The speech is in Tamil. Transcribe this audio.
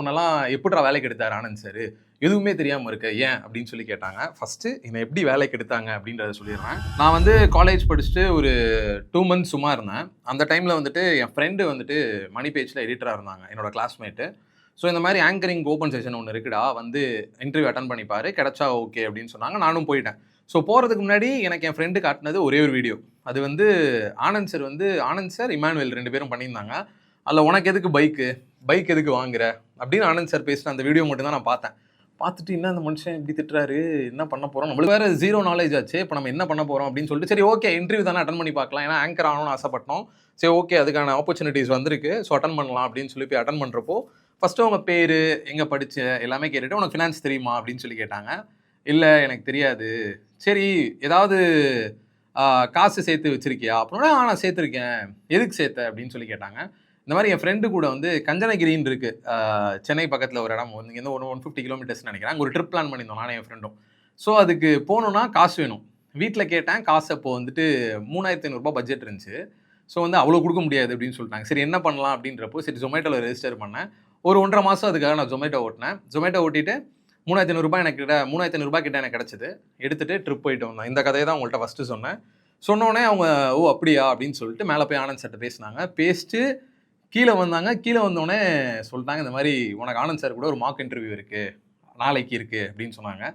உன்னெல்லாம் எப்படிடா வேலைக்கு எடுத்தாரு ஆனந்த் சார், எதுவுமே தெரியாமல் இருக்க ஏன் அப்படின்னு சொல்லி கேட்டாங்க. ஃபஸ்ட்டு என்னை எப்படி வேலைக்கு எடுத்தாங்க அப்படின்றத சொல்லிடுறேன். நான் வந்து காலேஜ் படிச்சுட்டு ஒரு 2 மந்த்ஸ் சும்மா இருந்தேன். அந்த டைமில் வந்துட்டு என் ஃப்ரெண்டு வந்துட்டு மணி பேஜில் எடிட்டராக இருந்தாங்க, என்னோட கிளாஸ்மேட்டு. ஸோ இந்த மாதிரி ஆங்கரிங் ஓப்பன் செஷன் ஒன்று இருக்குடா, வந்து இன்டர்வியூ அட்டன் பண்ணிப்பாரு, கிடைச்சா ஓகே அப்படின்னு சொன்னாங்க. நானும் போயிட்டேன். ஸோ போகிறதுக்கு முன்னாடி எனக்கு என் ஃப்ரெண்டு காட்டினது ஒரே ஒரு வீடியோ. அது வந்து ஆனந்த் சார் இமானுவேல் 2 பேரும் பண்ணியிருந்தாங்க. அதில் உனக்கு எதுக்கு பைக் எதுக்கு வாங்குற அப்படின்னு ஆனந்த் சார் பேசின அந்த வீடியோ மட்டும் தான் நான் பார்த்தேன். பார்த்துட்டு என்ன அந்த மனுஷன் இப்படி திட்டுறாரு, என்ன பண்ண போகிறோம், நம்மளுக்கு வேறு ஜீரோ நாலேஜ் ஆச்சு, இப்போ நம்ம என்ன பண்ண போகிறோம் அப்படின்னு சொல்லிட்டு சரி ஓகே இன்டர்வியூ தானே அட்டன் பண்ணி பார்க்கலாம், ஏன்னா ஆங்கர் ஆகணும்னு ஆசைப்பட்டோம். சரி ஓகே அதுக்கான ஆப்பர்ச்சுனிட்டிஸ் வந்திருக்கு, ஸோ அட்டன் பண்ணலாம் அப்படின்னு சொல்லி போய் அட்டன் பண்ணுறப்போ ஃபஸ்ட்டு அவங்க பேர், எங்கே படிச்ச எல்லாமே கேட்டுட்டு உனக்கு ஃபினான்ஸ் தெரியுமா அப்படின்னு சொல்லி கேட்டாங்க. இல்லை எனக்கு தெரியாது. சரி ஏதாவது காசு சேர்த்து வச்சிருக்கியா அப்படின்னா, நான் சேர்த்துருக்கேன். எதுக்கு சேர்த்த அப்படின்னு சொல்லி கேட்டாங்க. இந்த மாதிரி என் ஃப்ரெண்டு கூட வந்து கஞ்சனகிரின்னு இருக்கு, சென்னை பக்கத்தில் ஒரு இடம், இங்கேருந்து ஒரு 150 கிலோமீட்டர்ஸ் நினைக்கிறேன். அங்கே ஒரு ட்ரிப் பிளான் பண்ணியிருந்தோம் நானும் என் ஃப்ரெண்டும். ஸோ அதுக்கு போகணுன்னா காசு வேணும். வீட்டில் கேட்டேன், காசு அப்போ வந்துட்டு 3500 பட்ஜெட் இருந்துச்சு. ஸோ வந்து அவ்வளோ கொடுக்க முடியாது அப்படின்னு சொல்லிட்டாங்க. சரி என்ன பண்ணலாம் அப்படின்றப்போ சரி ஜொமேட்டோவில் ரெஜிஸ்டர் பண்ணேன். ஒரு 1.5 மாதம் அதுக்காக நான் ஜொமேட்டோ ஓட்டினேன். ஜொமேட்டோ ஓட்டிட்டு 3500 எனக்கு 3500 கிட்ட எனக்கு கிடச்சிது. எடுத்துகிட்டு ட்ரிப் போயிட்டு வந்தேன். இந்த கதையை தான் உங்கள்கிட்ட ஃபஸ்ட்டு சொன்னேன். சொன்னோடனே அவங்க ஓ அப்படியா அப்படின்னு சொல்லிட்டு மேலே போய் ஆனந்த் சார்ட்ட பேசினாங்க. பேசிட்டு கீழே வந்தாங்க. கீழே வந்தோடனே சொல்லிட்டாங்க, இந்த மாதிரி உனக்கு ஆனந்த் சார் கூட ஒரு மார்க் இன்டர்வியூ இருக்குது, நாளைக்கு இருக்குது அப்படின்னு சொன்னாங்க.